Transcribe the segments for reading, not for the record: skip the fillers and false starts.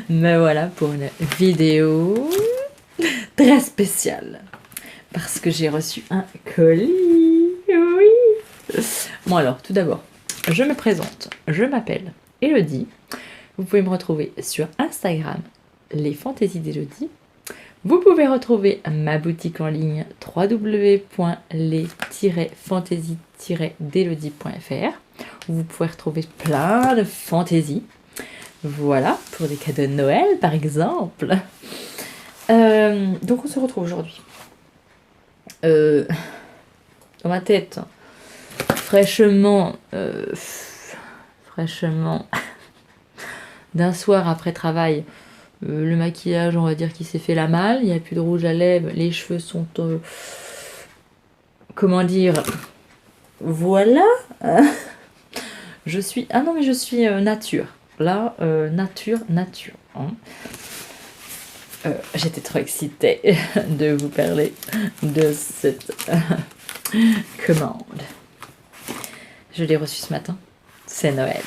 Me voilà pour une vidéo très spéciale. Parce que j'ai reçu un colis. Oui. Bon alors, tout d'abord, je me présente. Je m'appelle Elodie. Vous pouvez me retrouver sur Instagram, les fantaisies d'Elodie. Vous pouvez retrouver ma boutique en ligne www.les-fantaisies-d'elodie.fr où vous pouvez retrouver plein de fantaisies. Voilà, pour des cadeaux de Noël par exemple. Donc on se retrouve aujourd'hui. Dans ma tête, fraîchement d'un soir après travail. Le maquillage, on va dire qu'il s'est fait la malle. Il n'y a plus de rouge à lèvres. Les cheveux sont... comment dire? Voilà. Je suis... Ah non, mais je suis nature. Là, nature. Hein. J'étais trop excitée de vous parler de cette commande. Je l'ai reçue ce matin. C'est Noël.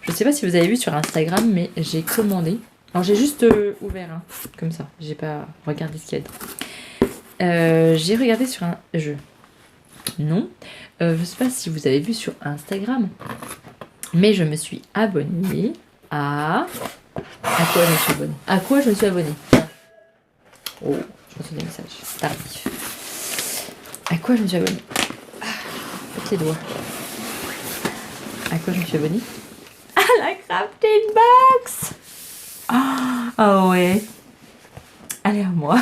Je ne sais pas si vous avez vu sur Instagram, mais j'ai commandé... Alors j'ai juste ouvert, hein, comme ça. J'ai pas regardé ce qu'il y a dedans. J'ai regardé sur un jeu. Non. Je sais pas si vous avez vu sur Instagram. Mais je me suis abonnée à... À quoi je me suis abonnée? À quoi je me suis abonnée? Oh, je reçois des messages. Tardif. À quoi je me suis abonnée? Faites les doigts. À quoi je me suis abonnée? À la crafting box. Ah ouais. Allez à moi.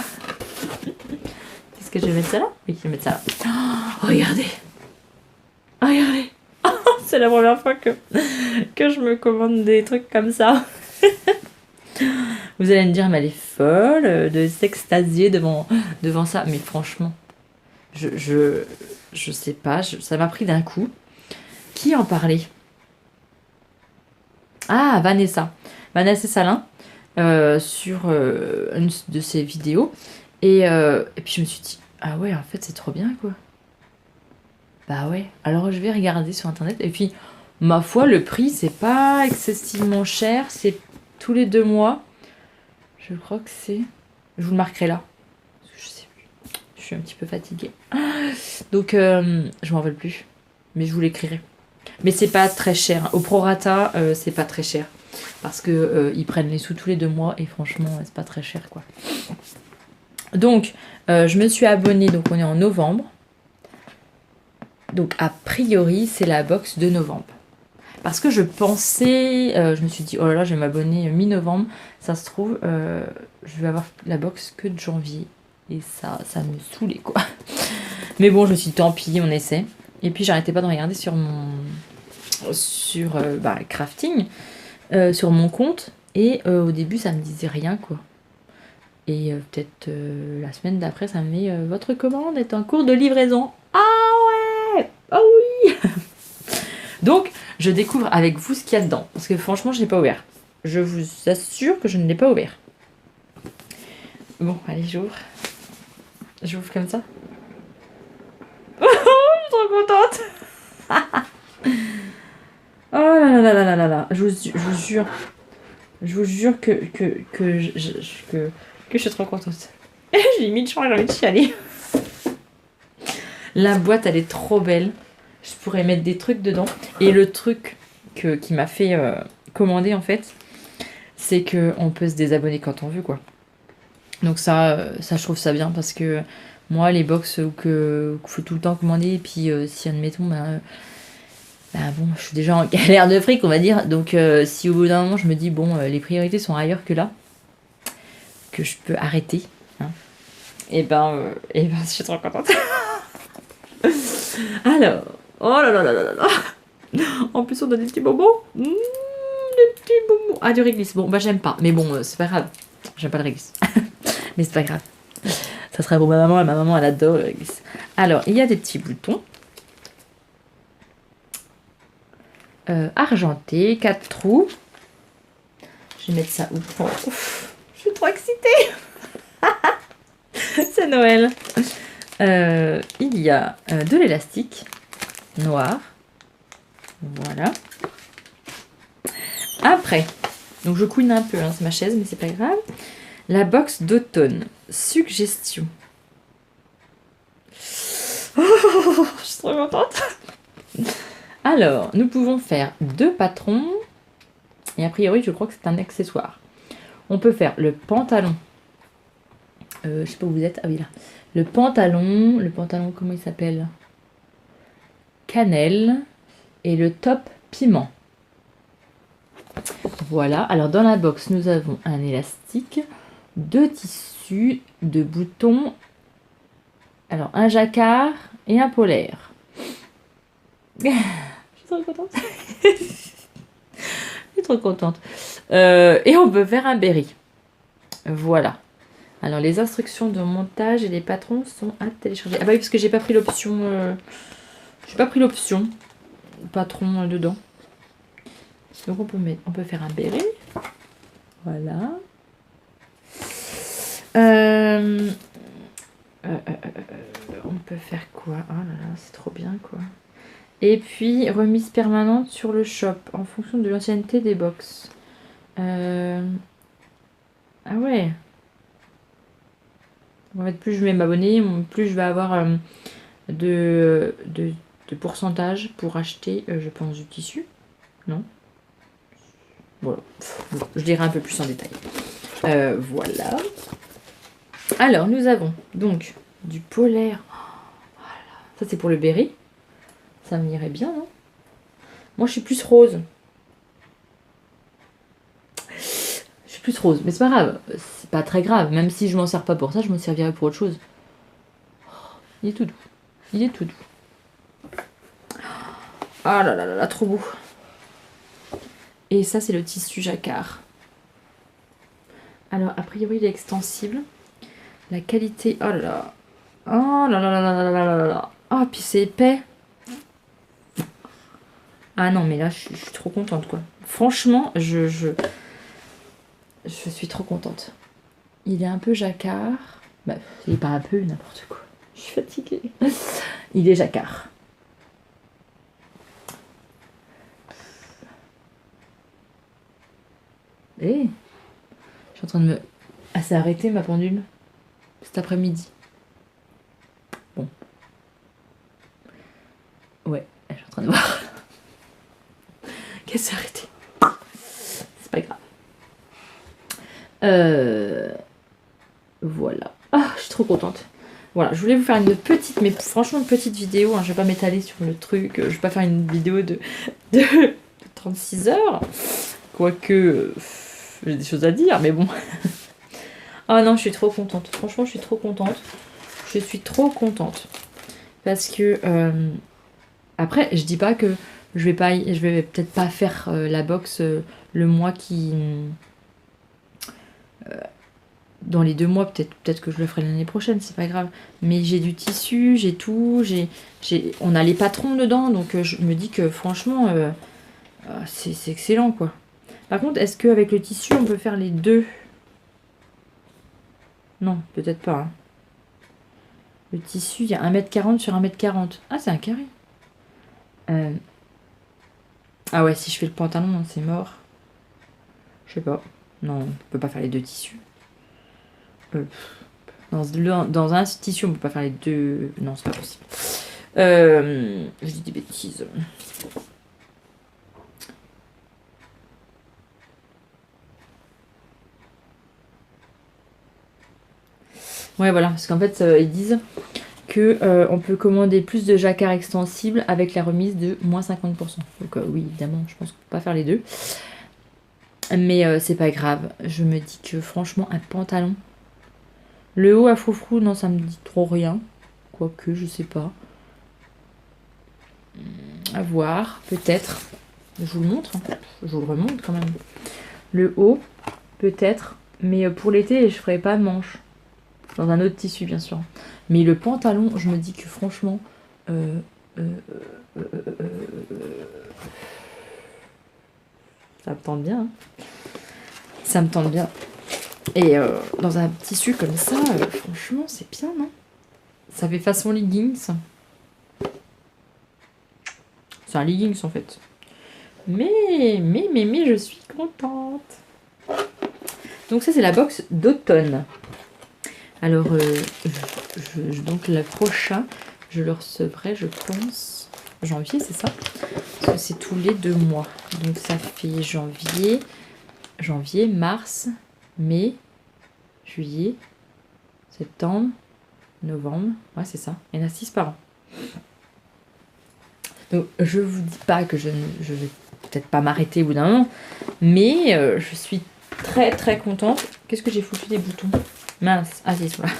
Est-ce que je vais mettre ça là? Oui, je vais mettre ça là. Oh, regardez. Regardez. C'est la première fois que je me commande des trucs comme ça. Vous allez me dire, mais elle est folle de s'extasier devant ça. Mais franchement, je sais pas. Ça m'a pris d'un coup. Qui en parlait? Ah, Vanessa. Vanessa Salin. Sur une de ses vidéos et puis je me suis dit ah ouais en fait c'est trop bien quoi. Bah ouais, alors je vais regarder sur internet et puis ma foi le prix c'est pas excessivement cher, c'est tous les 2 mois, je crois que c'est, je vous le marquerai là, je sais plus, je suis un petit peu fatiguée donc je m'en veux plus mais je vous l'écrirai, mais c'est pas très cher au prorata, c'est pas très cher. Parce que ils prennent les sous tous les 2 mois et franchement c'est pas très cher quoi. Donc je me suis abonnée, donc on est en novembre. Donc a priori c'est la box de novembre. Parce que je pensais, je me suis dit oh là là je vais m'abonner mi-novembre. Ça se trouve je vais avoir la box que de janvier. Et ça me saoulait quoi. Mais bon je me suis dit tant pis on essaie. Et puis j'arrêtais pas de regarder sur mon... sur crafting. Sur mon compte et au début ça me disait rien quoi et peut-être la semaine d'après ça me met votre commande est en cours de livraison. Ah ouais, ah oui. Donc je découvre avec vous ce qu'il y a dedans parce que franchement je l'ai pas ouvert, je vous assure que je ne l'ai pas ouvert. Bon allez j'ouvre comme ça. Je suis trop contente. Oh là là là là là là, je vous jure que je suis trop contente. J'ai mis de chance, j'ai envie de chialer. La boîte, elle est trop belle. Je pourrais mettre des trucs dedans. Et le truc qui m'a fait commander, en fait, c'est qu'on peut se désabonner quand on veut, quoi. Donc ça, je trouve ça bien parce que moi, les box qu'il faut tout le temps commander, et puis si, admettons, bon, je suis déjà en galère de fric, on va dire. Donc, si au bout d'un moment, je me dis, bon, les priorités sont ailleurs que là, que je peux arrêter, hein, et ben, je suis trop contente. Alors, oh là là là là là. En plus, on a des petits bonbons. Des petits bonbons. Ah, du réglisse. Bon, bah, j'aime pas. Mais bon, c'est pas grave. J'aime pas le réglisse. Mais c'est pas grave. Ça sera pour ma maman. Et ma maman, elle adore le réglisse. Alors, il y a des petits boutons. Argenté, 4 trous. Je vais mettre ça où? Oh, je suis trop excitée. C'est Noël. Il y a de l'élastique noir. Voilà. Après, Donc je couine un peu, hein, c'est ma chaise, mais c'est pas grave. La box d'automne. Suggestion. Oh, je suis trop contente. Alors, nous pouvons faire 2 patrons. Et a priori, je crois que c'est un accessoire. On peut faire le pantalon. Je sais pas où vous êtes. Ah oui, là. Le pantalon, comment il s'appelle? Cannelle. Et le top piment. Voilà. Alors, dans la box, nous avons un élastique, 2 tissus, 2 boutons. Alors, un jacquard et un polaire. Je suis trop contente. Je suis trop contente. Et on peut faire un berry. Voilà. Alors, les instructions de montage et les patrons sont à télécharger. Ah bah oui, parce que j'ai pas pris l'option... J'ai pas pris l'option patron dedans. Donc, on peut faire un berry. Voilà. On peut faire quoi? Oh là là, c'est trop bien, quoi. Et puis, remise permanente sur le shop, en fonction de l'ancienneté des box. Ah ouais. En fait, plus je vais m'abonner, plus je vais avoir de pourcentage pour acheter, je pense, du tissu. Non? Voilà. Bon, je dirai un peu plus en détail. Voilà. Alors, nous avons donc du polaire. Voilà. Ça, c'est pour le berry. Ça me irait bien, non? Moi, je suis plus rose. Je suis plus rose, mais c'est pas grave. C'est pas très grave. Même si je m'en sers pas pour ça, je m'en servirai pour autre chose. Il est tout doux. Il est tout doux. Ah là là là là, trop beau. Et ça, c'est le tissu jacquard. Alors, a priori, il est extensible. La qualité... Oh là là. Oh là là là là là là là là. Oh, puis c'est épais. Ah non, mais là, je suis trop contente, quoi. Franchement, je suis trop contente. Il est un peu jacquard. Bah, il est pas un peu, n'importe quoi. Je suis fatiguée. Il est jacquard. Eh, je suis en train de me... Ah, c'est arrêté ma pendule cet après-midi. Bon. Ouais, je suis en train de voir. Qu'est-ce que c'est arrêté? C'est pas grave. Voilà. Ah, je suis trop contente. Voilà, je voulais vous faire une petite, mais franchement une petite vidéo. Hein, je vais pas m'étaler sur le truc. Je vais pas faire une vidéo de 36 heures. Quoique, j'ai des choses à dire, mais bon. Ah non, je suis trop contente. Franchement, je suis trop contente. Je suis trop contente. Parce que... après, je dis pas que je vais peut-être pas faire la box le mois qui... dans les 2 mois, peut-être que je le ferai l'année prochaine, c'est pas grave. Mais j'ai du tissu, j'ai tout, on a les patrons dedans, donc je me dis que franchement, c'est excellent, quoi. Par contre, est-ce qu'avec le tissu, on peut faire les 2? Non, peut-être pas. Hein. Le tissu, il y a 1m40 sur 1m40. Ah, c'est un carré. Ah ouais, si je fais le pantalon, non, c'est mort. Je sais pas. Non, on peut pas faire les 2 tissus. Dans un tissu, on peut pas faire les 2. Non, c'est pas possible. Je dis des bêtises. Ouais, voilà, parce qu'en fait, ils disent que on peut commander plus de jacquard extensible avec la remise de moins 50%. Donc oui, évidemment, je pense qu'on peut pas faire les 2. Mais c'est pas grave. Je me dis que franchement, un pantalon... Le haut à froufrou, non, ça me dit trop rien. Quoique, je sais pas. À voir, peut-être. Je vous le montre. Hein. Je vous le remonte quand même. Le haut, peut-être. Mais pour l'été, je ferai pas de manche. Dans un autre tissu, bien sûr. Mais le pantalon, je me dis que franchement... ça me tente bien. Hein. Ça me tente bien. Et dans un tissu comme ça, franchement, c'est bien, non? Ça fait façon leggings. C'est un leggings, en fait. Mais, je suis contente. Donc ça c'est la box d'automne. Alors donc le prochain, je le recevrai, je pense, janvier, c'est ça? Parce que c'est tous les 2 mois. Donc ça fait janvier, mars, mai, juillet, septembre, novembre. Ouais, c'est ça. Il y en a 6 par an. Donc je vous dis pas que je vais peut-être pas m'arrêter au bout d'un moment, mais je suis très très contente. Qu'est-ce que j'ai foutu des boutons? Mince, ah c'est voilà.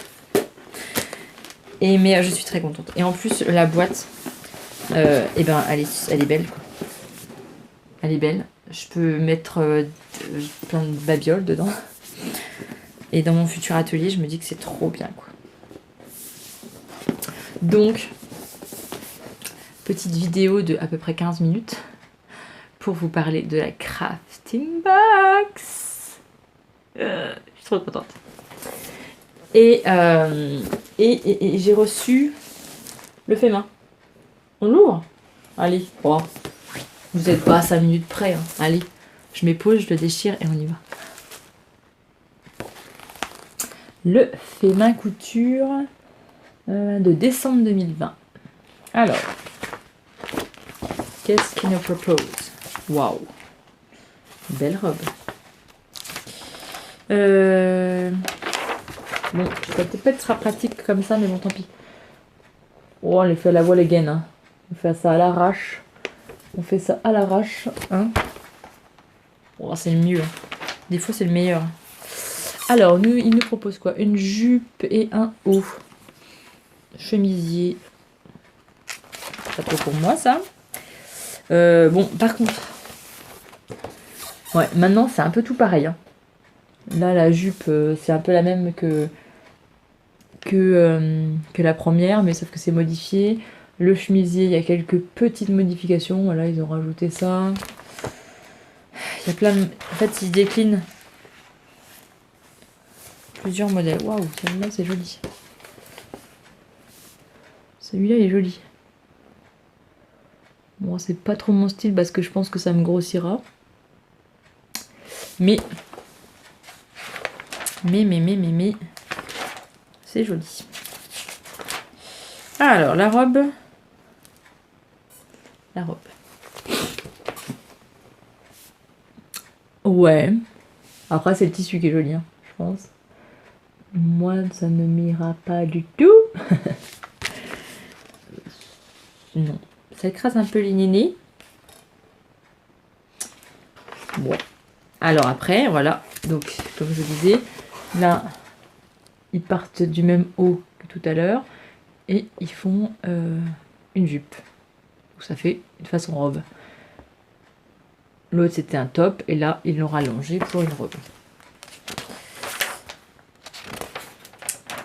Mais je suis très contente. Et en plus la boîte, et ben elle est belle quoi. Elle est belle. Je peux mettre plein de babioles dedans. Et dans mon futur atelier, je me dis que c'est trop bien quoi. Donc petite vidéo de à peu près 15 minutes pour vous parler de la crafting box. Je suis trop contente. Et j'ai reçu le fait main. On l'ouvre? Allez, oh. Vous n'êtes pas à 5 minutes près. Hein. Allez, je m'épose, je le déchire et on y va. Le fait main couture de décembre 2020. Alors, qu'est-ce qu'il nous propose? Waouh, belle robe. Bon, peut-être pas sera pratique comme ça, mais bon, tant pis. Oh, on les fait à la voile les gaines. Hein. On fait ça à l'arrache. On fait ça à l'arrache. Hein. Oh, c'est le mieux. Hein. Des fois, c'est le meilleur. Alors, il nous propose quoi? Une jupe et un haut. Chemisier. Pas trop pour moi, ça. Bon, par contre. Ouais, maintenant, c'est un peu tout pareil. Hein. Là, la jupe, c'est un peu la même que la première, mais sauf que c'est modifié. Le chemisier, il y a quelques petites modifications. Voilà, ils ont rajouté ça. Il y a plein de... En fait, ils déclinent plusieurs modèles. Waouh, celui-là, c'est joli. Celui-là, il est joli. Bon, c'est pas trop mon style parce que je pense que ça me grossira. Mais c'est joli. Alors, la robe. Ouais. Après, c'est le tissu qui est joli, hein, je pense. Moi, ça ne m'ira pas du tout. Non. Ça écrase un peu les nénés. Bon. Alors après, voilà. Donc, comme je disais, là, ils partent du même haut que tout à l'heure. Et ils font une jupe. Donc ça fait une façon robe. L'autre c'était un top. Et là, ils l'ont rallongé pour une robe.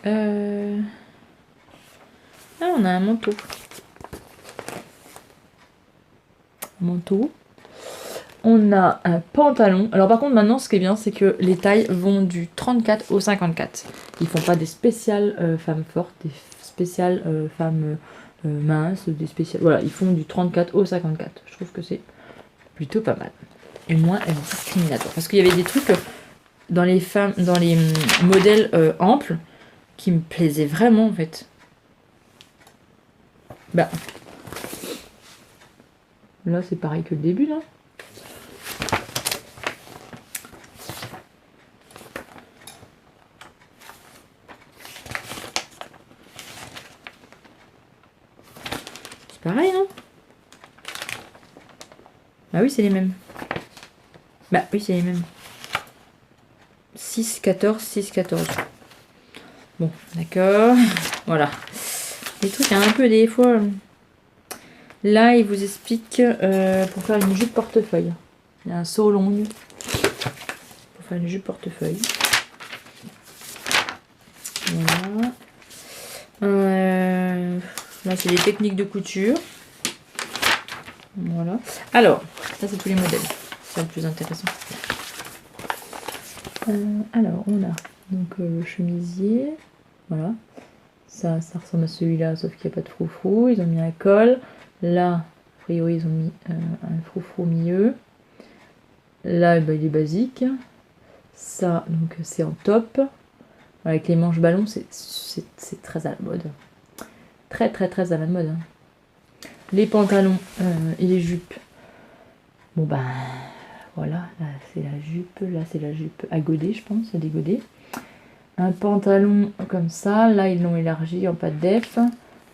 Ah, on a un manteau. On a un pantalon. Alors par contre maintenant ce qui est bien c'est que les tailles vont du 34 au 54. Ils font pas des spéciales femmes fortes, des spéciales femmes minces, des spéciales... Voilà, ils font du 34 au 54. Je trouve que c'est plutôt pas mal. Et moins discriminatoire. Parce qu'il y avait des trucs dans les femmes, dans les modèles amples qui me plaisaient vraiment en fait. Bah... Là c'est pareil que le début là. Pareil, non? Bah oui, c'est les mêmes. Bah oui, c'est les mêmes. 6, 14, 6, 14. Bon, d'accord. Voilà. Les trucs, un peu des fois... Là, il vous explique pour faire une jupe portefeuille. Il y a un saut long. Pour faire une jupe portefeuille. Voilà. Là, c'est les techniques de couture. Voilà. Alors, ça, c'est tous les modèles. C'est le plus intéressant. Alors, on a donc le chemisier. Voilà. Ça ressemble à celui-là, sauf qu'il n'y a pas de froufrou. Ils ont mis un col. Là, a priori, ils ont mis un froufrou au milieu. Là, bah, il est basique. Ça, donc c'est en top. Avec les manches ballons, c'est très à la mode. Très à la mode. Hein. Les pantalons et les jupes. Bon ben voilà, là c'est la jupe. Là c'est la jupe à godets, je pense, à des godets. Un pantalon comme ça. Là ils l'ont élargi en pas de def.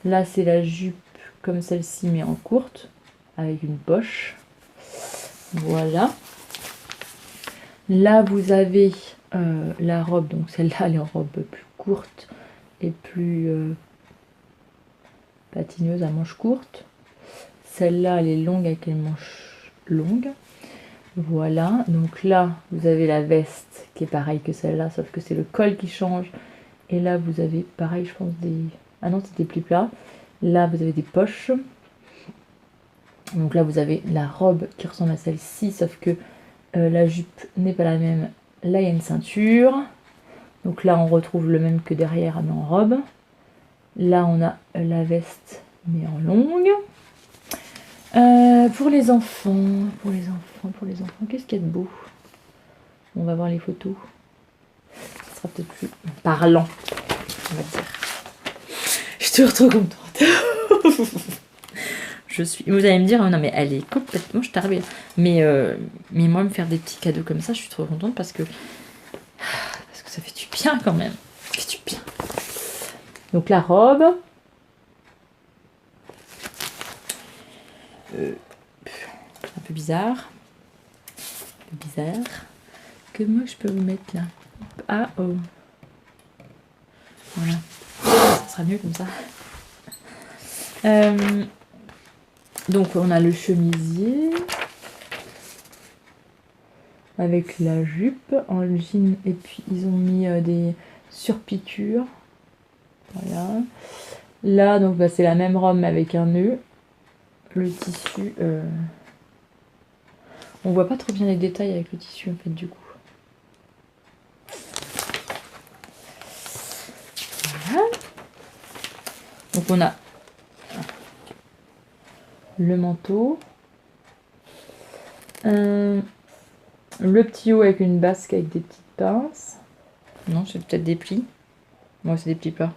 Là c'est la jupe comme celle-ci mais en courte. Avec une poche. Voilà. Là vous avez la robe. Donc celle-là elle est en robe plus courte et plus patineuse à manches courtes. Celle-là, elle est longue avec les manches longues. Voilà. Donc là, vous avez la veste qui est pareille que celle-là, sauf que c'est le col qui change. Et là, vous avez pareil, je pense, des... Ah non, c'est des plis plats. Là, vous avez des poches. Donc là, vous avez la robe qui ressemble à celle-ci, sauf que la jupe n'est pas la même. Là, il y a une ceinture. Donc là, on retrouve le même que derrière, mais en robe. Là, on a la veste, mais en longue. Pour les enfants, qu'est-ce qu'il y a de beau? On va voir les photos. Ça sera peut-être plus parlant, on va dire. Je suis toujours trop contente. Vous allez me dire, non mais elle est complètement starbée. Mais moi, me faire des petits cadeaux comme ça, je suis trop contente parce que ça fait du bien quand même. Ça fait du bien. Donc la robe. Un peu bizarre. Que moi je peux vous mettre là. Ah oh. Voilà. Ça sera mieux comme ça. Donc on a le chemisier. Avec la jupe en jean. Et puis ils ont mis des surpiqûres. Voilà. Là donc bah, c'est la même robe mais avec un nœud. Le tissu. On voit pas trop bien les détails avec le tissu en fait du coup. Voilà. Donc on a le manteau. Le petit haut avec une basque avec des petites pinces. Non, c'est peut-être des plis. Moi, c'est des petits plats.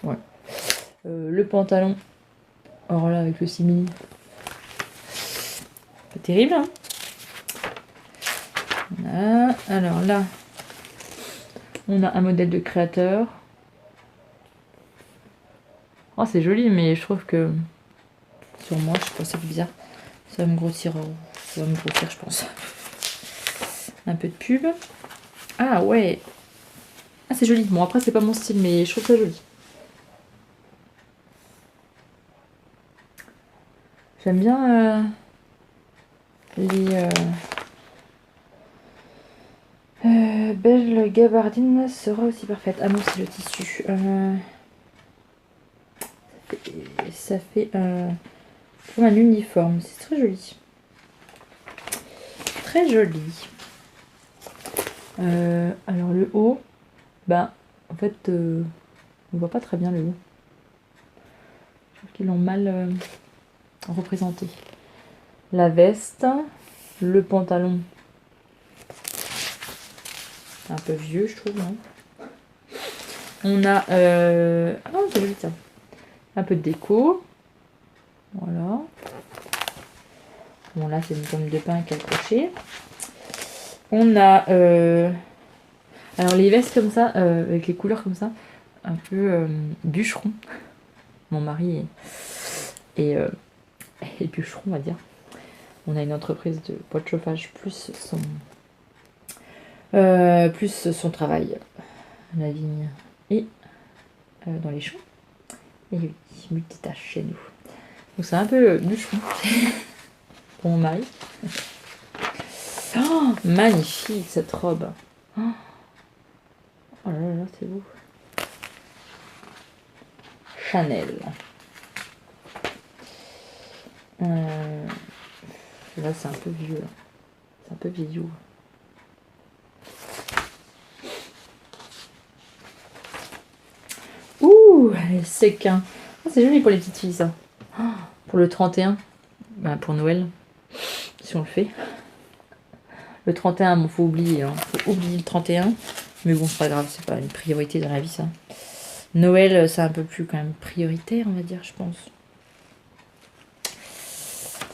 Ouais. Le pantalon. Or là, avec le simili. Pas terrible, hein. Voilà. Alors là, on a un modèle de créateur. Oh, c'est joli, mais je trouve que sur moi, je sais pas, c'est bizarre. Ça va me grossir, je pense. Un peu de pub. Ah ouais. Ah, c'est joli. Bon, après, c'est pas mon style, mais je trouve ça joli. J'aime bien les belle gabardine sera aussi parfaite. Ah non, c'est le tissu. Ça fait comme un uniforme. C'est très joli. Très joli. Alors le haut, bah en fait, on voit pas très bien le haut. Je trouve qu'ils l'ont mal représenté. La veste, le pantalon. Un peu vieux, je trouve, non? On a... Ah non, c'est joli, ça. Un peu de déco. Voilà. Bon, là, c'est une pomme de pain qui est accrochée. On a... Alors, les vestes comme ça, avec les couleurs comme ça, un peu bûcheron. Mon mari est bûcheron, on va dire. On a une entreprise de bois de chauffage plus son travail à la vigne et dans les champs. Et oui, multitâche chez nous. Donc c'est un peu bûcheron pour mon mari. Oh, magnifique cette robe. Oh là là, c'est beau. Chanel. Là c'est un peu vieux. Là. C'est un peu vieillot. Ouh, les séquins. Oh, c'est joli pour les petites filles ça. Oh, pour le 31, bah, pour Noël, si on le fait. Le 31, bon, faut oublier. Hein. Faut oublier le 31. Mais bon, c'est pas grave, c'est pas une priorité dans la vie, ça. Noël, c'est un peu plus quand même prioritaire, on va dire, je pense.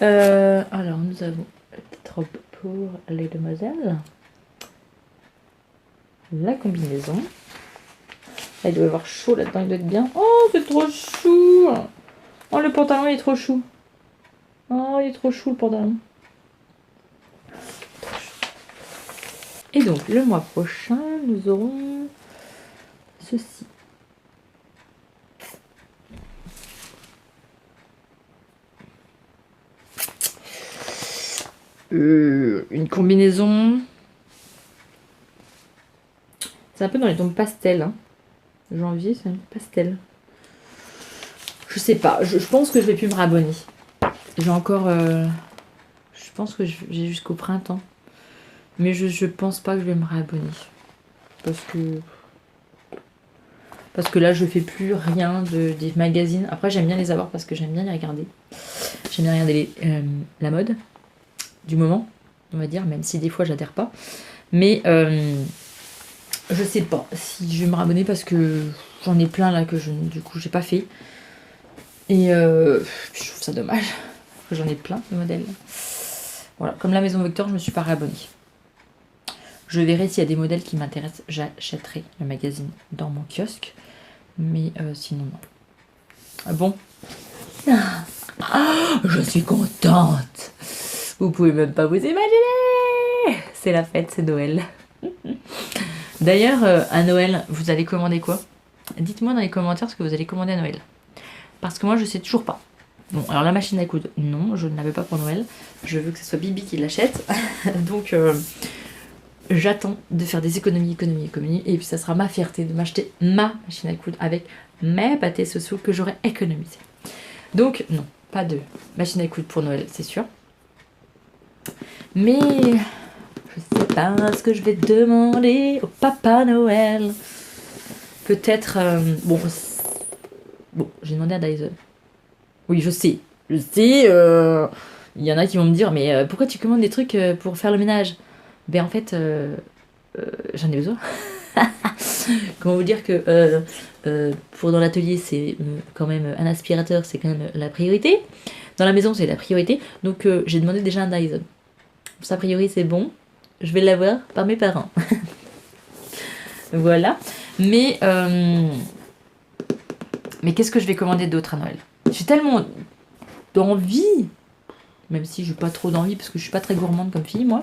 Alors, nous avons la petite robe pour les demoiselles. La combinaison. Là, il doit y avoir chaud là-dedans, il doit être bien. Oh, c'est trop chou! Oh, le pantalon, il est trop chou. Oh, il est trop chou, le pantalon. Et donc, le mois prochain, nous aurons ceci. Une combinaison. C'est un peu dans les tons pastel. Hein. Janvier, c'est un peu pastel. Je sais pas. Je pense que je vais plus me rabonner. J'ai encore... je pense que j'ai jusqu'au printemps. Mais je pense pas que je vais me réabonner. Parce que là, je fais plus rien des magazines. Après, j'aime bien les avoir parce que j'aime bien les regarder. J'aime bien regarder la mode du moment, on va dire, même si des fois, j'adhère pas. Mais je sais pas si je vais me réabonner parce que j'en ai plein là que du coup, j'ai pas fait. Et je trouve ça dommage. Parce que j'en ai plein de modèles. Voilà, comme la Maison Vector, je me suis pas réabonnée. Je verrai s'il y a des modèles qui m'intéressent. J'achèterai le magazine dans mon kiosque. Mais sinon, non. Ah bon? Je suis contente. Vous pouvez même pas vous imaginer. C'est la fête, c'est Noël. D'ailleurs, à Noël, vous allez commander quoi? Dites-moi dans les commentaires ce que vous allez commander à Noël. Parce que moi, je sais toujours pas. Bon, alors la machine à coudre, non, je ne l'avais pas pour Noël. Je veux que ce soit Bibi qui l'achète. Donc, j'attends de faire des économies. Et puis, ça sera ma fierté de m'acheter ma machine à coudre avec mes pâtés sociaux que j'aurai économisés. Donc, non, pas de machine à coudre pour Noël, c'est sûr. Mais je sais pas ce que je vais demander au Papa Noël. Peut-être... bon, j'ai demandé à Dyson. Oui, je sais. Il y en a qui vont me dire, mais pourquoi tu commandes des trucs pour faire le ménage? Ben en fait, j'en ai besoin. Comment vous dire que pour dans l'atelier, c'est quand même un aspirateur, c'est quand même la priorité. Dans la maison, c'est la priorité. Donc j'ai demandé déjà un Dyson. A priori, c'est bon. Je vais l'avoir par mes parents. Voilà. Mais qu'est-ce que je vais commander d'autre à Noël? J'ai tellement d'envie, même si j'ai pas trop d'envie parce que je suis pas très gourmande comme fille, moi.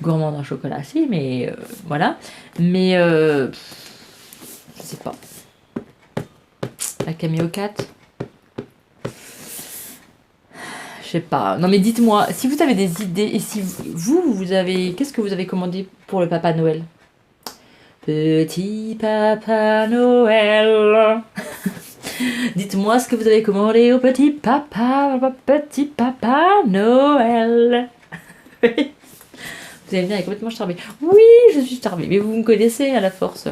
Gourmande en chocolat, si, mais voilà. Mais je sais pas. La Cameo 4. Je sais pas. Non mais dites-moi, si vous avez des idées et si vous avez... Qu'est-ce que vous avez commandé pour le Papa Noël? Petit Papa Noël. Dites-moi ce que vous avez commandé au petit Papa Noël. Vous allez venir, est complètement starvée. Oui, je suis starvée. Mais vous me connaissez à la force.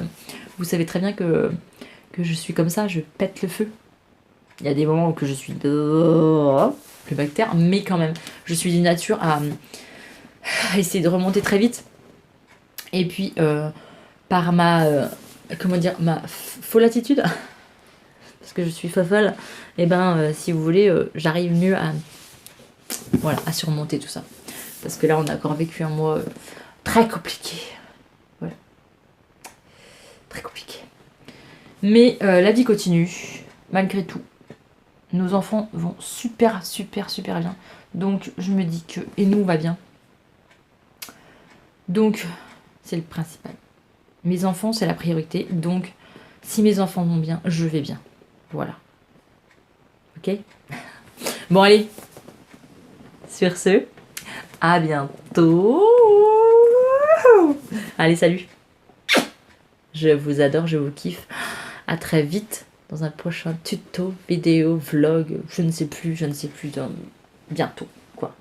Vous savez très bien que je suis comme ça, je pète le feu. Il y a des moments où je suis plus bactère, mais quand même, je suis d'une nature à essayer de remonter très vite. Et puis, par ma, ma folle-attitude, parce que je suis folle, et ben, si vous voulez, j'arrive mieux à surmonter tout ça. Parce que là, on a encore vécu un mois très compliqué. Voilà. Très compliqué. Mais la vie continue, malgré tout. Nos enfants vont super bien. Donc, je me dis que... Et nous, on va bien. Donc, c'est le principal. Mes enfants, c'est la priorité. Donc, si mes enfants vont bien, je vais bien. Voilà. Ok? Bon, allez. Sur ce, à bientôt. Allez, salut. Je vous adore, je vous kiffe. À très vite dans un prochain tuto, vidéo, vlog, je ne sais plus, bientôt, quoi.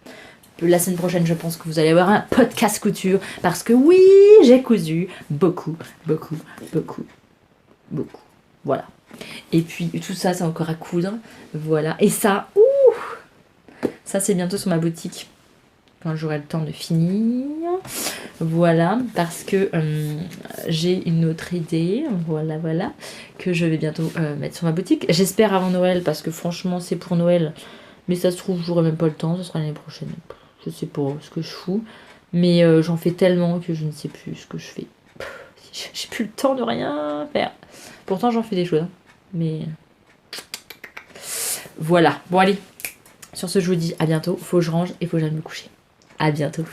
La semaine prochaine, je pense que vous allez avoir un podcast couture, parce que oui, j'ai cousu beaucoup. Voilà. Et puis, tout ça, c'est encore à coudre. Voilà. Et ça, ça, c'est bientôt sur ma boutique. quand j'aurai le temps de finir. Voilà, parce que j'ai une autre idée, voilà, que je vais bientôt mettre sur ma boutique. J'espère avant Noël, parce que franchement, c'est pour Noël. Mais ça se trouve, j'aurai même pas le temps, ce sera l'année prochaine. Je sais pas ce que je fous. Mais j'en fais tellement que je ne sais plus ce que je fais. J'ai plus le temps de rien faire. Pourtant, j'en fais des choses. Hein. Mais voilà. Bon, allez. Sur ce, je vous dis à bientôt. Faut que je range et faut que j'aille me coucher. À bientôt.